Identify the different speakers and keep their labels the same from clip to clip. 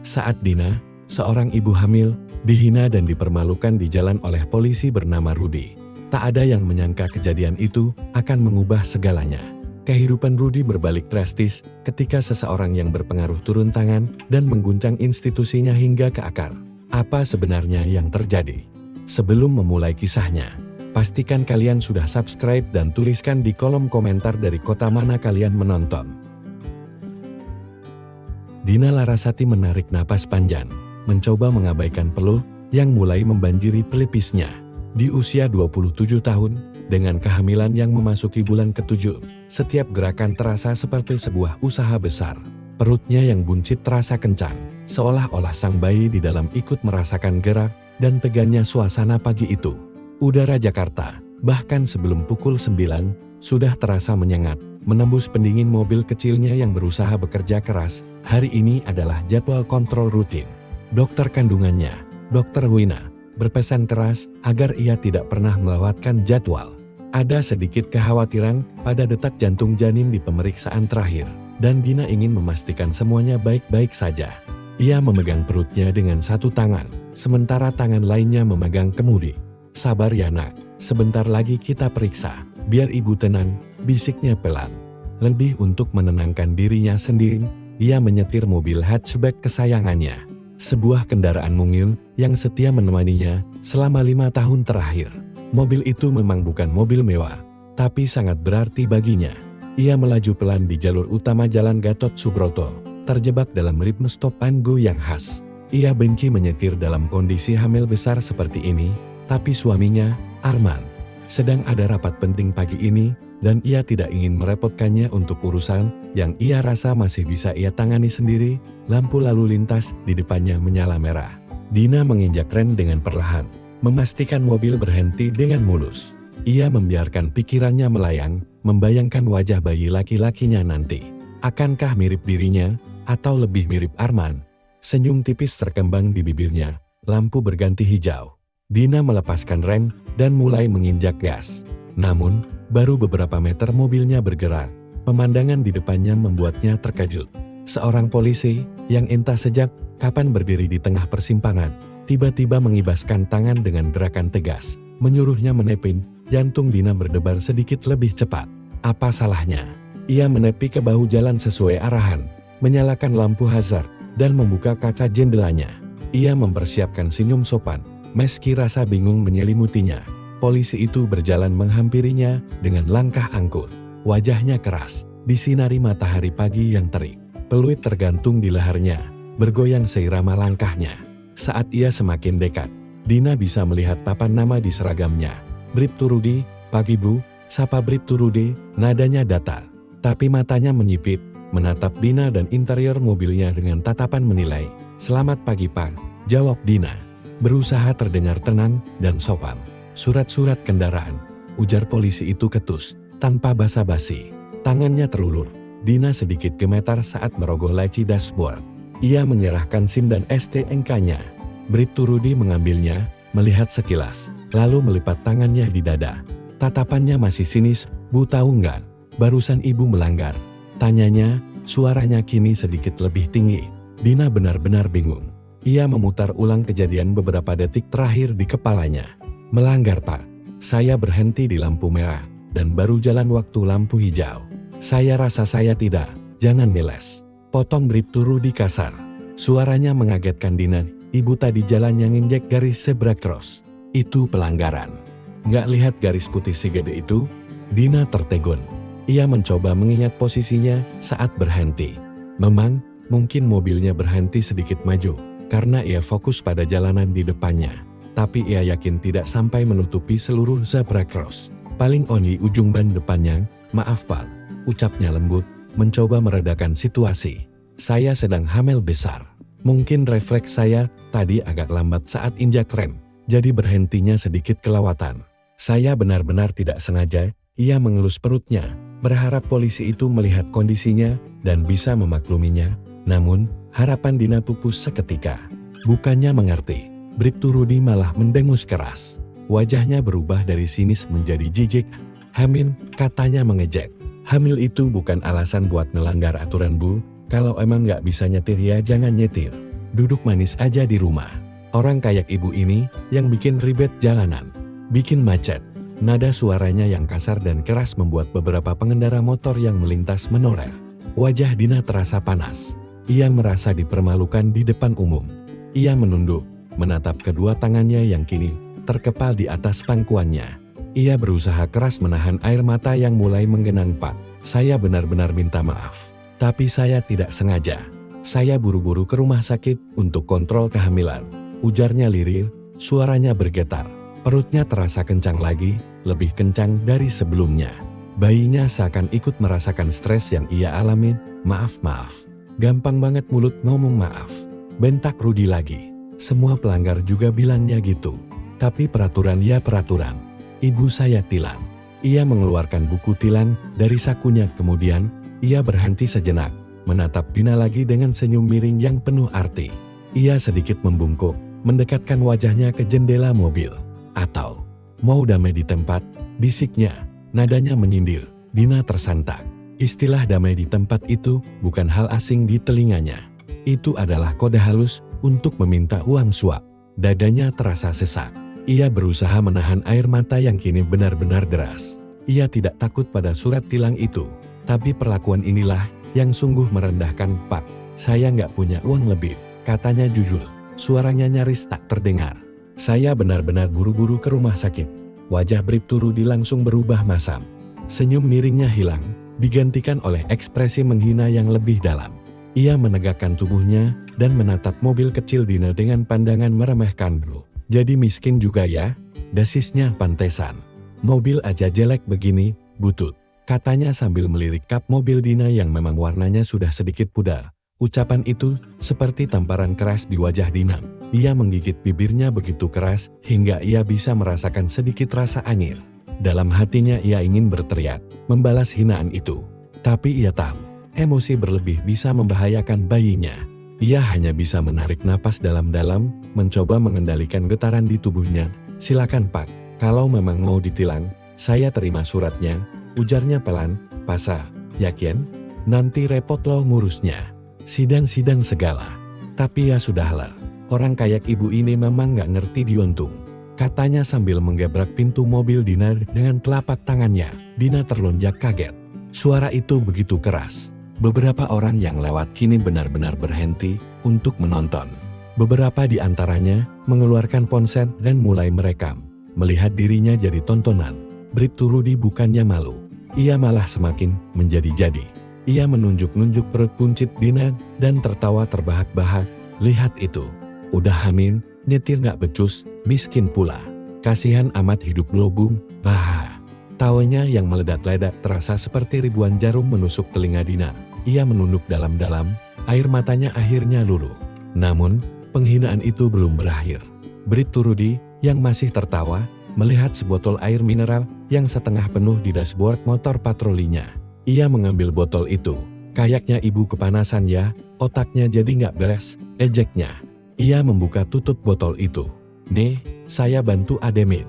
Speaker 1: Saat Dina, seorang ibu hamil, dihina dan dipermalukan di jalan oleh polisi bernama Rudy. Tak ada yang menyangka kejadian itu akan mengubah segalanya. Kehidupan Rudy berbalik drastis ketika seseorang yang berpengaruh turun tangan dan mengguncang institusinya hingga ke akar. Apa sebenarnya yang terjadi? Sebelum memulai kisahnya, pastikan kalian sudah subscribe dan tuliskan di kolom komentar dari kota mana kalian menonton. Dina Larasati menarik napas panjang, mencoba mengabaikan peluh yang mulai membanjiri pelipisnya. Di usia 27 tahun, dengan kehamilan yang memasuki bulan ke-7, setiap gerakan terasa seperti sebuah usaha besar. Perutnya yang buncit terasa kencang, seolah-olah sang bayi di dalam ikut merasakan gerak dan tegangnya suasana pagi itu. Udara Jakarta, bahkan sebelum pukul 9, sudah terasa menyengat, menembus pendingin mobil kecilnya yang berusaha bekerja keras. Hari ini adalah jadwal kontrol rutin. Dokter kandungannya, Dr. Wina, berpesan keras agar ia tidak pernah melewatkan jadwal. Ada sedikit kekhawatiran pada detak jantung janin di pemeriksaan terakhir, dan Dina ingin memastikan semuanya baik-baik saja. Ia memegang perutnya dengan satu tangan, sementara tangan lainnya memegang kemudi. Sabar ya nak, sebentar lagi kita periksa, biar ibu tenang, bisiknya pelan. Lebih untuk menenangkan dirinya sendiri, ia menyetir mobil hatchback kesayangannya. Sebuah kendaraan mungil yang setia menemaninya selama 5 tahun terakhir. Mobil itu memang bukan mobil mewah, tapi sangat berarti baginya. Ia melaju pelan di jalur utama Jalan Gatot Subroto, terjebak dalam ritme stop and go yang khas. Ia benci menyetir dalam kondisi hamil besar seperti ini, tapi suaminya, Arman, sedang ada rapat penting pagi ini, dan ia tidak ingin merepotkannya untuk urusan yang ia rasa masih bisa ia tangani sendiri. Lampu lalu lintas di depannya menyala merah. Dina menginjak rem dengan perlahan, memastikan mobil berhenti dengan mulus. Ia membiarkan pikirannya melayang, membayangkan wajah bayi laki-lakinya nanti. Akankah mirip dirinya, atau lebih mirip Arman? Senyum tipis terkembang di bibirnya, lampu berganti hijau. Dina melepaskan rem dan mulai menginjak gas. Namun, baru beberapa meter mobilnya bergerak. Pemandangan di depannya membuatnya terkejut. Seorang polisi, yang entah sejak kapan berdiri di tengah persimpangan, tiba-tiba mengibaskan tangan dengan gerakan tegas, menyuruhnya menepin. Jantung Dina berdebar sedikit lebih cepat. Apa salahnya? Ia menepi ke bahu jalan sesuai arahan, menyalakan lampu hazard, dan membuka kaca jendelanya. Ia mempersiapkan senyum sopan, meski rasa bingung menyelimutinya. Polisi itu berjalan menghampirinya dengan langkah angkuh. Wajahnya keras, disinari matahari pagi yang terik. Peluit tergantung di lehernya, bergoyang seirama langkahnya. Saat ia semakin dekat, Dina bisa melihat papan nama di seragamnya. Bribtu Rudy, pagi bu, sapa Bribtu Rudy, nadanya datar. Tapi matanya menyipit, menatap Dina dan interior mobilnya dengan tatapan menilai. Selamat pagi pak, jawab Dina. Berusaha terdengar tenang dan sopan. Surat-surat kendaraan, ujar polisi itu ketus, tanpa basa-basi. Tangannya terulur. Dina sedikit gemetar saat merogoh laci dashboard. Ia menyerahkan SIM dan STNK-nya. Bribtu Rudy mengambilnya, melihat sekilas, lalu melipat tangannya di dada. Tatapannya masih sinis. Bu tahu nggak, barusan ibu melanggar? Tanyanya, suaranya kini sedikit lebih tinggi. Dina benar-benar bingung. Ia memutar ulang kejadian beberapa detik terakhir di kepalanya. Melanggar pak, saya berhenti di lampu merah, dan baru jalan waktu lampu hijau. Saya rasa saya tidak, jangan meles. Potong Bribtu Rudy kasar. Suaranya mengagetkan Dina. Ibu tadi jalan yang injek garis zebra cross. Itu pelanggaran. Nggak lihat garis putih segede itu? Dina tertegun. Ia mencoba mengingat posisinya saat berhenti. Memang, mungkin mobilnya berhenti sedikit maju, karena ia fokus pada jalanan di depannya. Tapi ia yakin tidak sampai menutupi seluruh zebra cross. Paling only ujung ban depannya. Maaf pak, ucapnya lembut, mencoba meredakan situasi. Saya sedang hamil besar. Mungkin refleks saya tadi agak lambat saat injak rem, jadi berhentinya sedikit kelewatan. Saya benar-benar tidak sengaja. Ia mengelus perutnya, berharap polisi itu melihat kondisinya dan bisa memakluminya. Namun, harapan Dina pupus seketika. Bukannya mengerti, Bribtu Rudy malah mendengus keras. Wajahnya berubah dari sinis menjadi jijik. Hamil, katanya mengejek. Hamil itu bukan alasan buat melanggar aturan bu. Kalau emang nggak bisa nyetir ya jangan nyetir. Duduk manis aja di rumah. Orang kayak ibu ini yang bikin ribet jalanan, bikin macet. Nada suaranya yang kasar dan keras membuat beberapa pengendara motor yang melintas menoleh. Wajah Dina terasa panas. Ia merasa dipermalukan di depan umum. Ia menunduk, menatap kedua tangannya yang kini terkepal di atas pangkuannya. Ia berusaha keras menahan air mata yang mulai menggenang. "Pak, saya benar-benar minta maaf. Tapi saya tidak sengaja. Saya buru-buru ke rumah sakit untuk kontrol kehamilan," ujarnya lirih, suaranya bergetar. Perutnya terasa kencang lagi, lebih kencang dari sebelumnya. Bayinya seakan ikut merasakan stres yang ia alami. Maaf. Gampang banget mulut ngomong maaf," bentak Rudi lagi. "Semua pelanggar juga bilangnya gitu. Tapi peraturan ya peraturan. Ibu saya tilang." Ia mengeluarkan buku tilang dari sakunya, kemudian ia berhenti sejenak, menatap Dina lagi dengan senyum miring yang penuh arti. Ia sedikit membungkuk, mendekatkan wajahnya ke jendela mobil. "Atau mau damai di tempat?" bisiknya. Nadanya menyindir. Dina tersantak. Istilah damai di tempat itu bukan hal asing di telinganya. Itu adalah kode halus untuk meminta uang suap. Dadanya terasa sesak. Ia berusaha menahan air mata yang kini benar-benar deras. Ia tidak takut pada surat tilang itu. Tapi perlakuan inilah yang sungguh merendahkan. "Pak, saya nggak punya uang lebih," katanya jujur. Suaranya nyaris tak terdengar. "Saya benar-benar buru-buru ke rumah sakit." Wajah Bribtu Rudi langsung berubah masam. Senyum miringnya hilang, digantikan oleh ekspresi menghina yang lebih dalam. Ia menegakkan tubuhnya dan menatap mobil kecil Dina dengan pandangan meremehkan. "Bro, jadi miskin juga ya? Desisnya pantesan. Mobil aja jelek begini, butut," katanya sambil melirik kap mobil Dina yang memang warnanya sudah sedikit pudar. Ucapan itu seperti tamparan keras di wajah Dina. Ia menggigit bibirnya begitu keras hingga ia bisa merasakan sedikit rasa angin. Dalam hatinya ia ingin berteriak, membalas hinaan itu. Tapi ia tahu, emosi berlebih bisa membahayakan bayinya. Ia hanya bisa menarik napas dalam-dalam, mencoba mengendalikan getaran di tubuhnya. "Silakan Pak, kalau memang mau ditilang, saya terima suratnya," ujarnya pelan. "Pasrah, yakin? Nanti repot lo ngurusnya. Sidang-sidang segala." "Tapi ya sudahlah, orang kayak ibu ini memang nggak ngerti diuntung," katanya sambil menggebrak pintu mobil Dina dengan telapak tangannya. Dina terlonjak kaget. Suara itu begitu keras. Beberapa orang yang lewat kini benar-benar berhenti untuk menonton. Beberapa di antaranya mengeluarkan ponsel dan mulai merekam. Melihat dirinya jadi tontonan, Bribtu Rudi bukannya malu. Ia malah semakin menjadi-jadi. Ia menunjuk-nunjuk perut buncit Dina dan tertawa terbahak-bahak. "Lihat itu, udah hamil, nyetir nggak becus, miskin pula. Kasihan amat hidup lo Bung." Bah. Tawanya yang meledak-ledak terasa seperti ribuan jarum menusuk telinga Dina. Ia menunduk dalam-dalam, air matanya akhirnya luruh. Namun, penghinaan itu belum berakhir. Bribtu Rudi yang masih tertawa melihat sebotol air mineral yang setengah penuh di dashboard motor patrolinya. Ia mengambil botol itu. "Kayaknya ibu kepanasan ya, otaknya jadi nggak beres," ejeknya. Ia membuka tutup botol itu. "Nih, saya bantu ademin."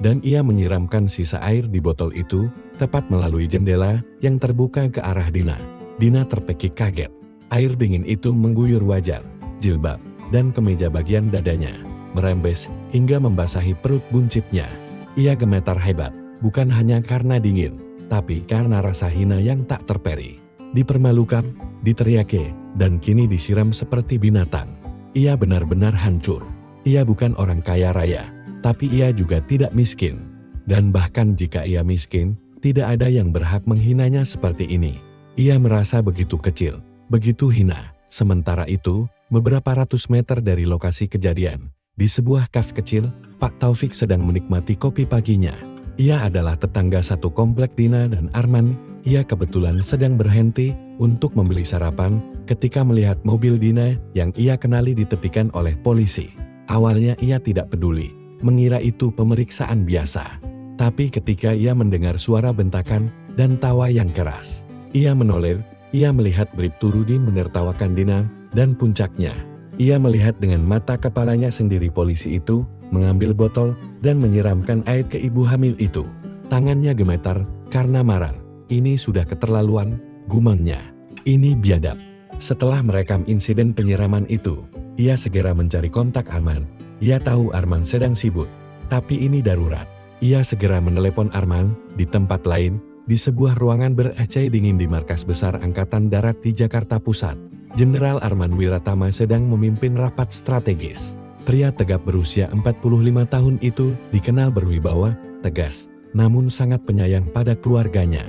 Speaker 1: Dan ia menyiramkan sisa air di botol itu, tepat melalui jendela yang terbuka ke arah Dina. Dina terpekik kaget. Air dingin itu mengguyur wajah, jilbab, dan kemeja bagian dadanya. Merembes hingga membasahi perut buncitnya. Ia gemetar hebat, bukan hanya karena dingin, tapi karena rasa hina yang tak terperi. Dipermalukan, diteriaki, dan kini disiram seperti binatang. Ia benar-benar hancur. Ia bukan orang kaya raya, tapi ia juga tidak miskin. Dan bahkan jika ia miskin, tidak ada yang berhak menghinanya seperti ini. Ia merasa begitu kecil, begitu hina. Sementara itu, beberapa ratus meter dari lokasi kejadian, di sebuah kafe kecil, Pak Taufik sedang menikmati kopi paginya. Ia adalah tetangga satu komplek Dina dan Arman. Ia kebetulan sedang berhenti untuk membeli sarapan ketika melihat mobil Dina yang ia kenali ditepikan oleh polisi. Awalnya ia tidak peduli, mengira itu pemeriksaan biasa. Tapi ketika ia mendengar suara bentakan dan tawa yang keras, ia menoleh. Ia melihat Bribtu Rudi menertawakan Dina, dan puncaknya, ia melihat dengan mata kepalanya sendiri polisi itu mengambil botol dan menyiramkan air ke ibu hamil itu. Tangannya gemetar karena marah. Ini sudah keterlaluan, gumamnya. Ini biadab. Setelah merekam insiden penyiraman itu, Ia segera mencari kontak Arman. Ia tahu Arman sedang sibuk, tapi ini darurat. Ia segera menelepon Arman di tempat lain, di sebuah ruangan ber-AC dingin di Markas Besar Angkatan Darat di Jakarta Pusat. Jenderal Arman Wiratama sedang memimpin rapat strategis. Pria tegap berusia 45 tahun itu dikenal berwibawa, tegas, namun sangat penyayang pada keluarganya.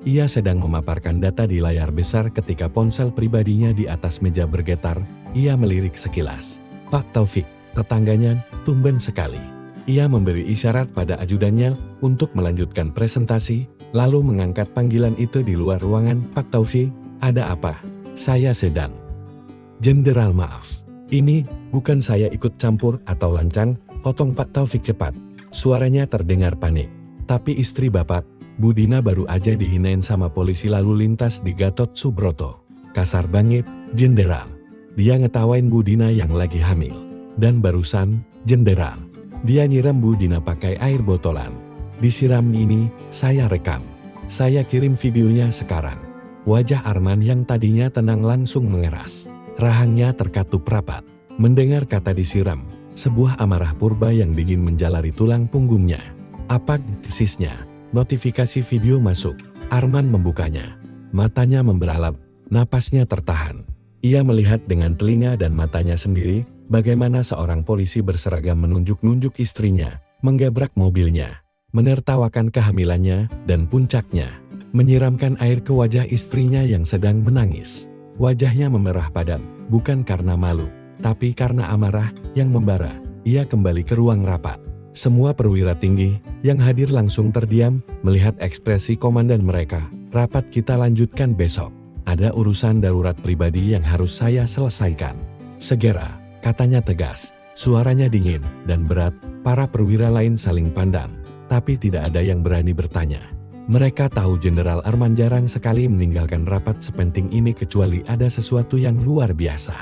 Speaker 1: Ia sedang memaparkan data di layar besar ketika ponsel pribadinya di atas meja bergetar. Ia melirik sekilas. Pak Taufik, tetangganya, tumben sekali. Ia memberi isyarat pada ajudannya untuk melanjutkan presentasi, lalu mengangkat panggilan itu di luar ruangan. Pak Taufik, ada apa? Saya sedang. Jenderal maaf. Ini, bukan saya ikut campur atau lancang, potong Pak Taufik cepat. Suaranya terdengar panik. Tapi istri Bapak, Bu Dina baru aja dihinain sama polisi lalu lintas di Gatot Subroto. Kasar banget, Jenderal. Dia ngetawain Bu Dina yang lagi hamil. Dan barusan, Jenderal, dia nyiram Bu Dina pakai air botolan. Disiram ini, saya rekam. Saya kirim videonya sekarang. Wajah Arman yang tadinya tenang langsung mengeras. Rahangnya terkatup rapat. Mendengar kata disiram, sebuah amarah purba yang dingin menjalari tulang punggungnya. Apa desisnya? Notifikasi video masuk. Arman membukanya. Matanya memberalap, napasnya tertahan. Ia melihat dengan telinga dan matanya sendiri, bagaimana seorang polisi berseragam menunjuk-nunjuk istrinya, menggebrak mobilnya, menertawakan kehamilannya, dan puncaknya, menyiramkan air ke wajah istrinya yang sedang menangis. Wajahnya memerah padam, bukan karena malu, tapi karena amarah yang membara. Ia kembali ke ruang rapat. Semua perwira tinggi yang hadir langsung terdiam melihat ekspresi komandan mereka. Rapat kita lanjutkan besok. Ada urusan darurat pribadi yang harus saya selesaikan. Segera, katanya tegas. Suaranya dingin dan berat. Para perwira lain saling pandang, tapi tidak ada yang berani bertanya. Mereka tahu Jenderal Arman jarang sekali meninggalkan rapat sepenting ini kecuali ada sesuatu yang luar biasa.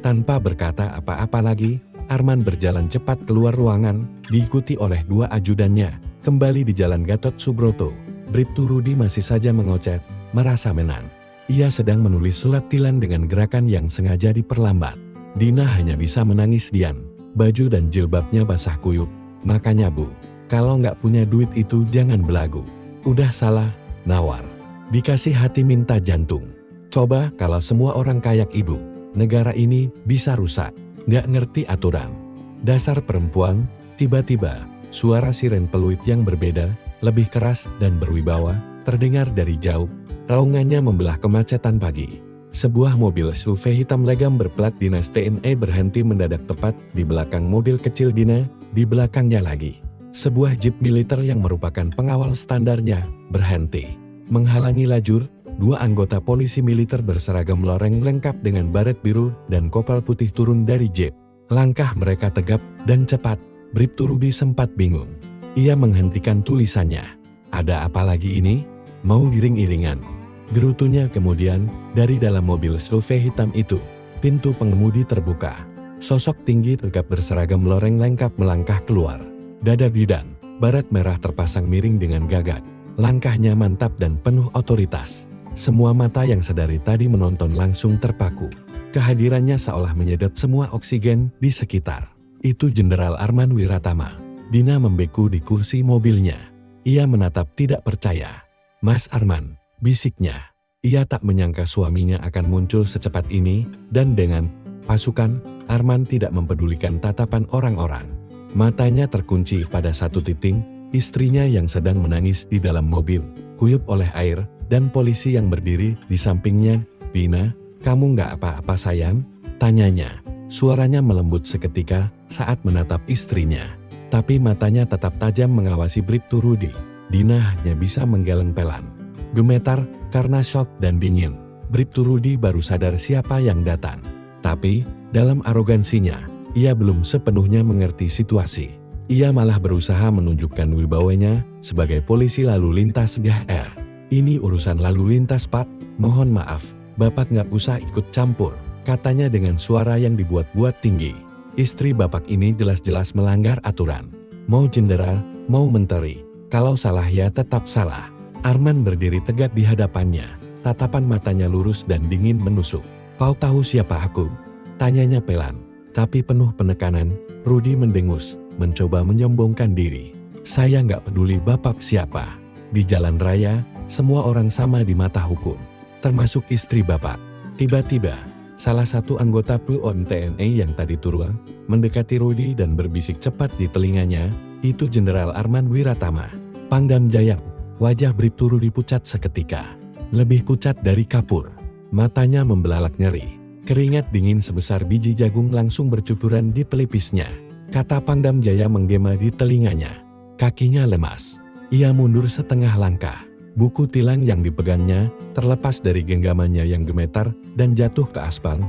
Speaker 1: Tanpa berkata apa-apa lagi, Arman berjalan cepat keluar ruangan, diikuti oleh dua ajudannya. Kembali di Jalan Gatot Subroto, Bribtu Rudi masih saja mengoceh, merasa menang. Ia sedang menulis surat tilan dengan gerakan yang sengaja diperlambat. Dina hanya bisa menangis diam. Baju dan jilbabnya basah kuyup. Makanya Bu, kalau nggak punya duit itu jangan belagu. Udah salah, nawar. Dikasih hati minta jantung. Coba kalau semua orang kayak ibu, negara ini bisa rusak. Nggak ngerti aturan. Dasar perempuan. Tiba-tiba, suara siren peluit yang berbeda, lebih keras dan berwibawa, terdengar dari jauh. Raungannya membelah kemacetan pagi. Sebuah mobil SUV hitam legam berplat dinas TNI berhenti mendadak tepat di belakang mobil kecil Dina, di belakangnya lagi. Sebuah jeep militer yang merupakan pengawal standarnya, berhenti. Menghalangi lajur, dua anggota polisi militer berseragam loreng lengkap dengan baret biru dan kopel putih turun dari jeep. Langkah mereka tegap dan cepat. Bribtu Rudi sempat bingung. Ia menghentikan tulisannya. Ada apa lagi ini? Mau iring-iringan? Gerutunya kemudian, dari dalam mobil SUV hitam itu, pintu pengemudi terbuka. Sosok tinggi tegap berseragam loreng lengkap melangkah keluar. Dada bidan, baret merah terpasang miring dengan gagak. Langkahnya mantap dan penuh otoritas. Semua mata yang sedari tadi menonton langsung terpaku. Kehadirannya seolah menyedot semua oksigen di sekitar. Itu Jenderal Arman Wiratama. Dina membeku di kursi mobilnya. Ia menatap tidak percaya. Mas Arman, bisiknya. Ia tak menyangka suaminya akan muncul secepat ini, dan dengan pasukan, Arman tidak mempedulikan tatapan orang-orang. Matanya terkunci pada satu titik, istrinya yang sedang menangis di dalam mobil, kuyup oleh air, dan polisi yang berdiri di sampingnya. Dina, kamu nggak apa-apa sayang? Tanyanya. Suaranya melembut seketika saat menatap istrinya. Tapi matanya tetap tajam mengawasi Bribtu Rudi. Dina hanya bisa menggeleng pelan. Gemetar karena shock dan dingin. Bribtu Rudi baru sadar siapa yang datang. Tapi, dalam arogansinya, ia belum sepenuhnya mengerti situasi. Ia malah berusaha menunjukkan wibawanya sebagai polisi lalu lintas GR. Ini urusan lalu lintas Pak, mohon maaf, Bapak nggak usah ikut campur, katanya dengan suara yang dibuat-buat tinggi. Istri Bapak ini jelas-jelas melanggar aturan. Mau jenderal, mau menteri, kalau salah ya tetap salah. Arman berdiri tegak di hadapannya, tatapan matanya lurus dan dingin menusuk. Kau tahu siapa aku? Tanyanya pelan. Tapi penuh penekanan, Rudy mendengus, mencoba menyombongkan diri. Saya nggak peduli bapak siapa. Di jalan raya, semua orang sama di mata hukum. Termasuk istri bapak. Tiba-tiba, salah satu anggota POM TNI yang tadi turun, mendekati Rudy dan berbisik cepat di telinganya, itu Jenderal Arman Wiratama. Pangdam Jaya, wajah Bribtu Rudy pucat seketika. Lebih pucat dari kapur. Matanya membelalak nyeri. Keringat dingin sebesar biji jagung langsung bercucuran di pelipisnya. Kata Pangdam Jaya menggema di telinganya. Kakinya lemas. Ia mundur setengah langkah. Buku tilang yang dipegangnya terlepas dari genggamannya yang gemetar dan jatuh ke aspal.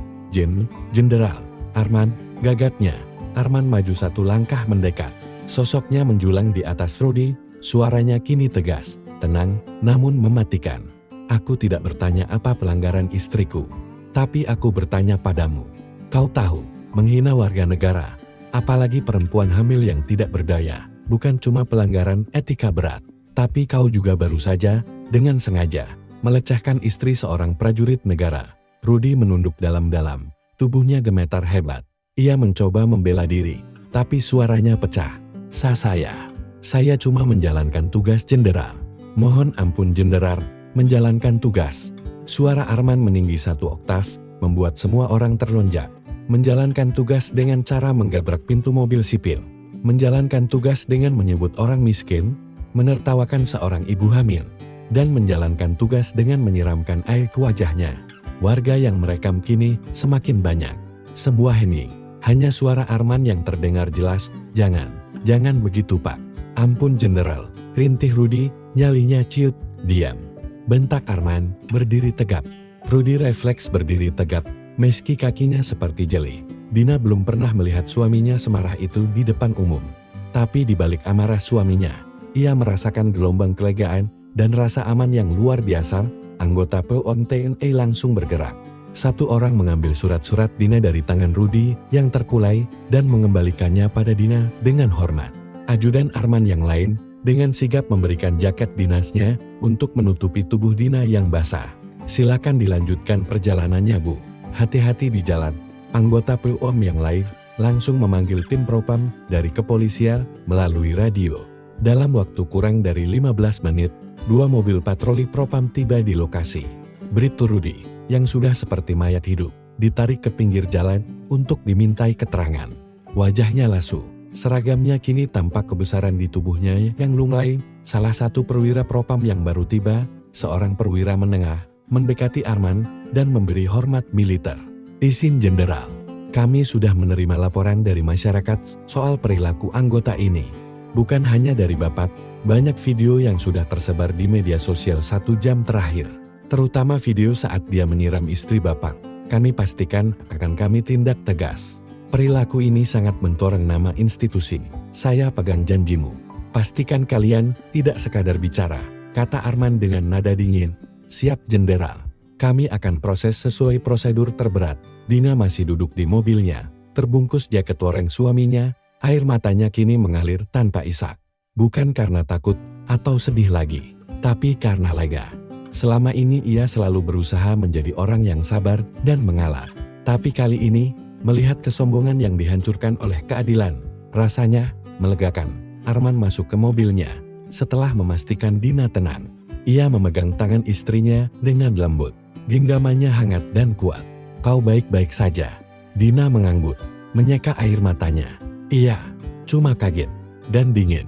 Speaker 1: Jenderal Arman, gagatnya. Arman maju satu langkah mendekat. Sosoknya menjulang di atas Rudy. Suaranya kini tegas, tenang, namun mematikan. Aku tidak bertanya apa pelanggaran istriku. Tapi aku bertanya padamu. Kau tahu, menghina warga negara, apalagi perempuan hamil yang tidak berdaya, bukan cuma pelanggaran etika berat. Tapi kau juga baru saja, dengan sengaja, melecehkan istri seorang prajurit negara. Rudy menunduk dalam-dalam, tubuhnya gemetar hebat. Ia mencoba membela diri, tapi suaranya pecah. Saya cuma menjalankan tugas jenderal. Mohon ampun jenderal, menjalankan tugas. Suara Arman meninggi satu oktav, membuat semua orang terlonjak. Menjalankan tugas dengan cara menggabrak pintu mobil sipil. Menjalankan tugas dengan menyebut orang miskin, menertawakan seorang ibu hamil, dan menjalankan tugas dengan menyiramkan air ke wajahnya. Warga yang merekam kini semakin banyak. Sebuah hening, hanya suara Arman yang terdengar jelas. Jangan begitu pak. Ampun jenderal, rintih Rudy, nyalinya ciut. Diam. Bentak Arman, berdiri tegap. Rudy refleks berdiri tegap, meski kakinya seperti jeli. Dina belum pernah melihat suaminya semarah itu di depan umum. Tapi di balik amarah suaminya, ia merasakan gelombang kelegaan dan rasa aman yang luar biasa. Anggota POM TNI langsung bergerak. Satu orang mengambil surat-surat Dina dari tangan Rudy yang terkulai dan mengembalikannya pada Dina dengan hormat. Ajudan Arman yang lain dengan sigap memberikan jaket dinasnya untuk menutupi tubuh Dina yang basah. Silakan dilanjutkan perjalanannya bu. Hati-hati di jalan. Anggota POM yang lain langsung memanggil tim propam dari kepolisian melalui radio. Dalam waktu kurang dari 15 menit, 2 mobil patroli propam tiba di lokasi. Bribtu Rudy, yang sudah seperti mayat hidup, ditarik ke pinggir jalan untuk dimintai keterangan. Wajahnya lesu. Seragamnya kini tampak kebesaran di tubuhnya yang lunglai. Salah satu perwira propam yang baru tiba, seorang perwira menengah, mendekati Arman dan memberi hormat militer. Izin jenderal, kami sudah menerima laporan dari masyarakat soal perilaku anggota ini. Bukan hanya dari bapak, banyak video yang sudah tersebar di media sosial 1 jam terakhir. Terutama video saat dia menyiram istri bapak. Kami pastikan akan kami tindak tegas. Perilaku ini sangat mencoreng nama institusi. Saya pegang janjimu. Pastikan kalian tidak sekadar bicara, kata Arman dengan nada dingin. Siap jenderal. Kami akan proses sesuai prosedur terberat. Dina masih duduk di mobilnya, terbungkus jaket loreng suaminya. Air matanya kini mengalir tanpa isak. Bukan karena takut atau sedih lagi, tapi karena lega. Selama ini ia selalu berusaha menjadi orang yang sabar dan mengalah. Tapi kali ini, melihat kesombongan yang dihancurkan oleh keadilan, rasanya melegakan. Arman masuk ke mobilnya. Setelah memastikan Dina tenang, ia memegang tangan istrinya dengan lembut. Genggamannya hangat dan kuat. Kau baik-baik saja. Dina mengangguk, menyeka air matanya. Iya, cuma kaget dan dingin.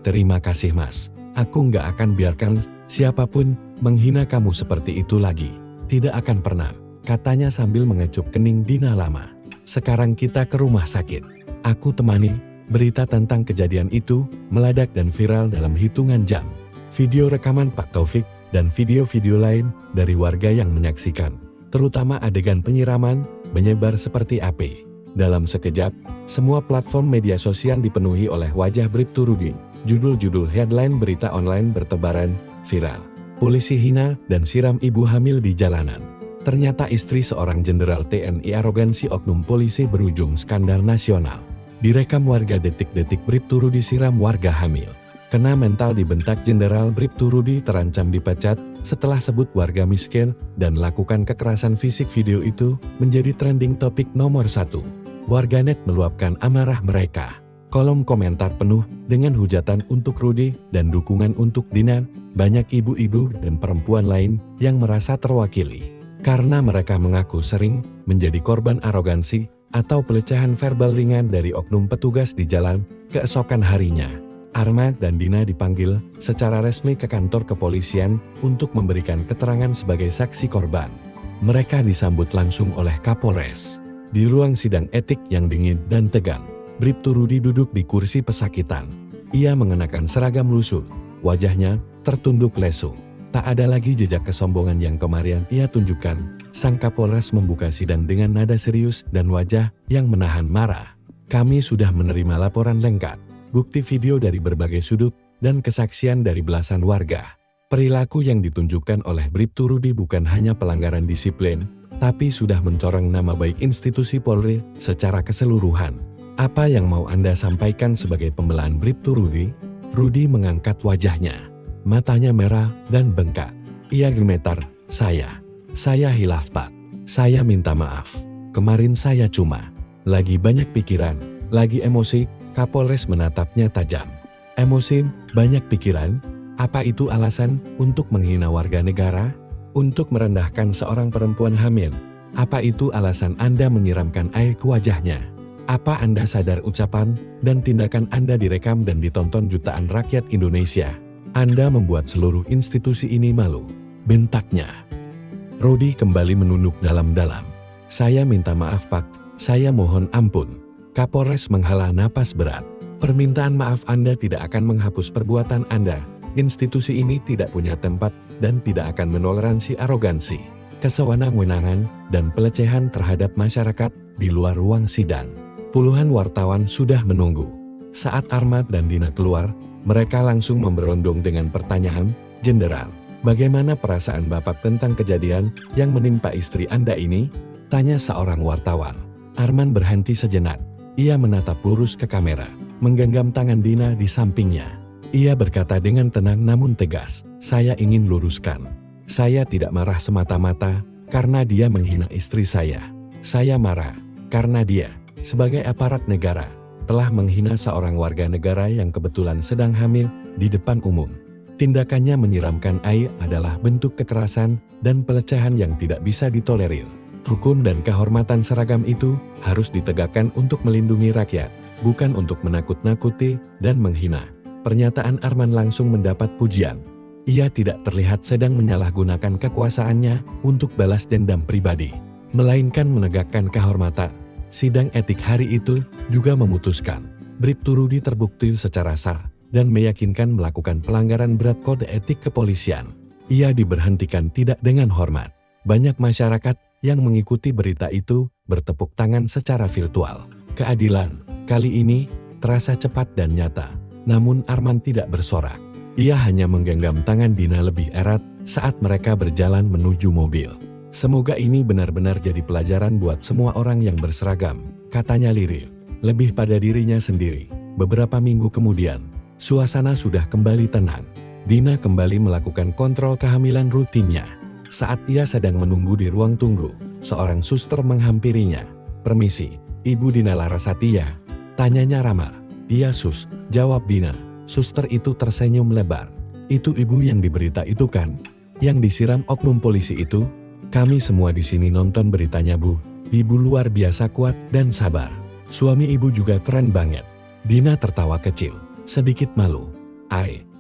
Speaker 1: Terima kasih mas. Aku nggak akan biarkan siapapun menghina kamu seperti itu lagi. Tidak akan pernah, katanya sambil mengecup kening Dina lama. Sekarang kita ke rumah sakit. Aku temani. Berita tentang kejadian itu meledak dan viral dalam hitungan jam. Video rekaman Pak Taufik dan video-video lain dari warga yang menyaksikan, terutama adegan penyiraman, menyebar seperti api. Dalam sekejap, semua platform media sosial dipenuhi oleh wajah Bribtu Rudy. Judul-judul headline berita online bertebaran, viral. Polisi hina dan siram ibu hamil di jalanan. Ternyata istri seorang jenderal TNI, arogansi oknum polisi berujung skandal nasional. Direkam warga detik-detik Bribtu Rudy siram warga hamil. Kena mental dibentak jenderal, Bribtu Rudy terancam dipecat setelah sebut warga miskin dan lakukan kekerasan fisik. Video itu menjadi trending topik nomor 1. Warganet meluapkan amarah mereka. Kolom komentar penuh dengan hujatan untuk Rudy dan dukungan untuk Dina. Banyak ibu-ibu dan perempuan lain yang merasa terwakili. Karena mereka mengaku sering menjadi korban arogansi atau pelecehan verbal ringan dari oknum petugas di jalan. Keesokan harinya, Arman dan Dina dipanggil secara resmi ke kantor kepolisian untuk memberikan keterangan sebagai saksi korban. Mereka disambut langsung oleh Kapolres. Di ruang sidang etik yang dingin dan tegang, Bribtu Rudy duduk di kursi pesakitan. Ia mengenakan seragam lusuh, wajahnya tertunduk lesu. Tak ada lagi jejak kesombongan yang kemarin ia tunjukkan. Sang Kapolres membuka sidang dengan nada serius dan wajah yang menahan marah. Kami sudah menerima laporan lengkap, bukti video dari berbagai sudut, dan kesaksian dari belasan warga. Perilaku yang ditunjukkan oleh Bribtu Rudy bukan hanya pelanggaran disiplin, tapi sudah mencoreng nama baik institusi Polri secara keseluruhan. Apa yang mau Anda sampaikan sebagai pembelaan Bribtu Rudy? Rudy mengangkat wajahnya. Matanya merah dan bengkak. Ia gemetar, saya hilaf Pak. Saya minta maaf. Kemarin saya cuma lagi banyak pikiran, lagi emosi. Kapolres menatapnya tajam. Emosi, banyak pikiran? Apa itu alasan untuk menghina warga negara? Untuk merendahkan seorang perempuan hamil? Apa itu alasan Anda menyiramkan air ke wajahnya? Apa Anda sadar ucapan dan tindakan Anda direkam dan ditonton jutaan rakyat Indonesia? Anda membuat seluruh institusi ini malu, bentaknya. Rudy kembali menunduk dalam-dalam. Saya minta maaf Pak, saya mohon ampun. Kapolres menghela napas berat. Permintaan maaf Anda tidak akan menghapus perbuatan Anda. Institusi ini tidak punya tempat dan tidak akan menoleransi arogansi, kesewenang-wenangan, dan pelecehan terhadap masyarakat di luar ruang sidang. Puluhan wartawan sudah menunggu. Saat Arman dan Dina keluar, mereka langsung memberondong dengan pertanyaan, "Jenderal, bagaimana perasaan Bapak tentang kejadian yang menimpa istri Anda ini?" tanya seorang wartawan. Arman berhenti sejenak. Ia menatap lurus ke kamera, menggenggam tangan Dina di sampingnya. Ia berkata dengan tenang namun tegas, "Saya ingin luruskan. Saya tidak marah semata-mata karena dia menghina istri saya. Saya marah karena dia, sebagai aparat negara, telah menghina seorang warga negara yang kebetulan sedang hamil di depan umum. Tindakannya menyiramkan air adalah bentuk kekerasan dan pelecehan yang tidak bisa ditolerir. Hukum dan kehormatan seragam itu harus ditegakkan untuk melindungi rakyat, bukan untuk menakut-nakuti dan menghina." Pernyataan Arman langsung mendapat pujian. Ia tidak terlihat sedang menyalahgunakan kekuasaannya untuk balas dendam pribadi, melainkan menegakkan kehormatan. Sidang etik hari itu juga memutuskan Bribtu Rudy terbukti secara sah dan meyakinkan melakukan pelanggaran berat kode etik kepolisian. Ia diberhentikan tidak dengan hormat. Banyak masyarakat yang mengikuti berita itu bertepuk tangan secara virtual. Keadilan kali ini terasa cepat dan nyata. Namun Arman tidak bersorak. Ia hanya menggenggam tangan Dina lebih erat saat mereka berjalan menuju mobil. "Semoga ini benar-benar jadi pelajaran buat semua orang yang berseragam," katanya lirih. Lebih pada dirinya sendiri. Beberapa minggu kemudian, suasana sudah kembali tenang. Dina kembali melakukan kontrol kehamilan rutinnya. Saat ia sedang menunggu di ruang tunggu, seorang suster menghampirinya. "Permisi, Ibu Dina Larasati ya?" tanyanya ramah. "Iya Sus," jawab Dina. Suster itu tersenyum lebar. "Itu ibu yang diberita itu kan? Yang disiram oknum polisi itu?" "Kami semua di sini nonton beritanya Bu. Ibu luar biasa kuat dan sabar. Suami ibu juga keren banget." Dina tertawa kecil, sedikit malu.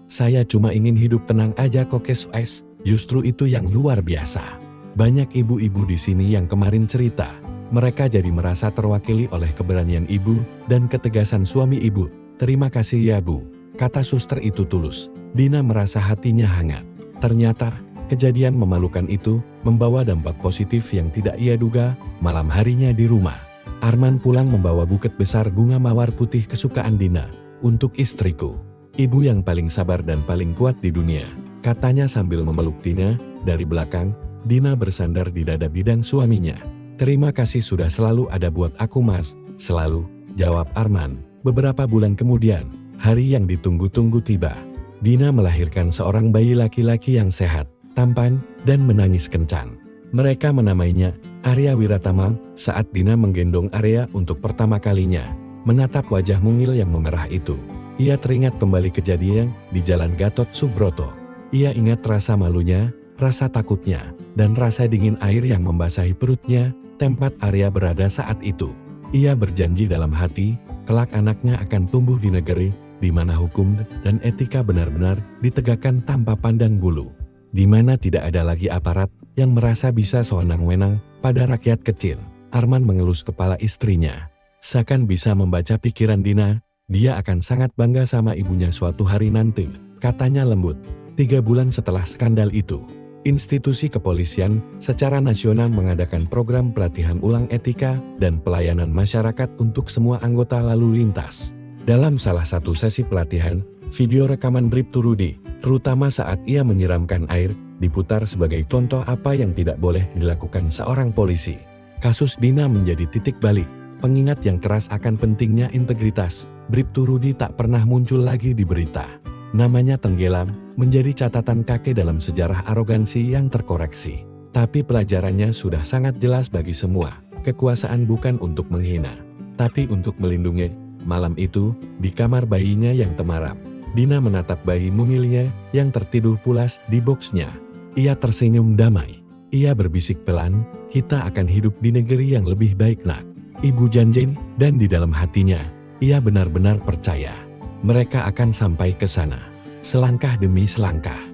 Speaker 1: Saya cuma ingin hidup tenang aja kok KS. Justru itu yang luar biasa. Banyak ibu-ibu di sini yang kemarin cerita. Mereka jadi merasa terwakili oleh keberanian ibu dan ketegasan suami ibu. "Terima kasih ya Bu," kata suster itu tulus. Dina merasa hatinya hangat. Ternyata, kejadian memalukan itu membawa dampak positif yang tidak ia duga. Malam harinya di rumah, Arman pulang membawa buket besar bunga mawar putih kesukaan Dina. "Untuk istriku, ibu yang paling sabar dan paling kuat di dunia," katanya sambil memeluk Dina dari belakang. Dina bersandar di dada bidang suaminya. "Terima kasih sudah selalu ada buat aku Mas." "Selalu," jawab Arman. Beberapa bulan kemudian, hari yang ditunggu-tunggu tiba. Dina melahirkan seorang bayi laki-laki yang sehat, tampan, dan menangis kencang. Mereka menamainya Arya Wiratama, saat Dina menggendong Arya untuk pertama kalinya, menatap wajah mungil yang memerah itu. Ia teringat kembali kejadian di Jalan Gatot Subroto. Ia ingat rasa malunya, rasa takutnya, dan rasa dingin air yang membasahi perutnya, tempat Arya berada saat itu. Ia berjanji dalam hati, kelak anaknya akan tumbuh di negeri, di mana hukum dan etika benar-benar ditegakkan tanpa pandang bulu. Di mana tidak ada lagi aparat yang merasa bisa sewenang-wenang pada rakyat kecil. Arman mengelus kepala istrinya. Seakan bisa membaca pikiran Dina, dia akan sangat bangga sama ibunya suatu hari nanti, katanya lembut. 3 bulan setelah skandal itu, institusi kepolisian secara nasional mengadakan program pelatihan ulang etika dan pelayanan masyarakat untuk semua anggota lalu lintas. Dalam salah satu sesi pelatihan, video rekaman Bribtu Rudi, terutama saat ia menyiramkan air, diputar sebagai contoh apa yang tidak boleh dilakukan seorang polisi. Kasus Dina menjadi titik balik, pengingat yang keras akan pentingnya integritas. Bribtu Rudi tak pernah muncul lagi di berita. Namanya tenggelam, menjadi catatan kakek dalam sejarah arogansi yang terkoreksi. Tapi pelajarannya sudah sangat jelas bagi semua. Kekuasaan bukan untuk menghina, tapi untuk melindungi. Malam itu, di kamar bayinya yang temaram, Dina menatap bayi mungilnya yang tertidur pulas di boksnya. Ia tersenyum damai. Ia berbisik pelan, kita akan hidup di negeri yang lebih baik nak. Ibu janji, dan di dalam hatinya, ia benar-benar percaya. Mereka akan sampai ke sana, selangkah demi selangkah.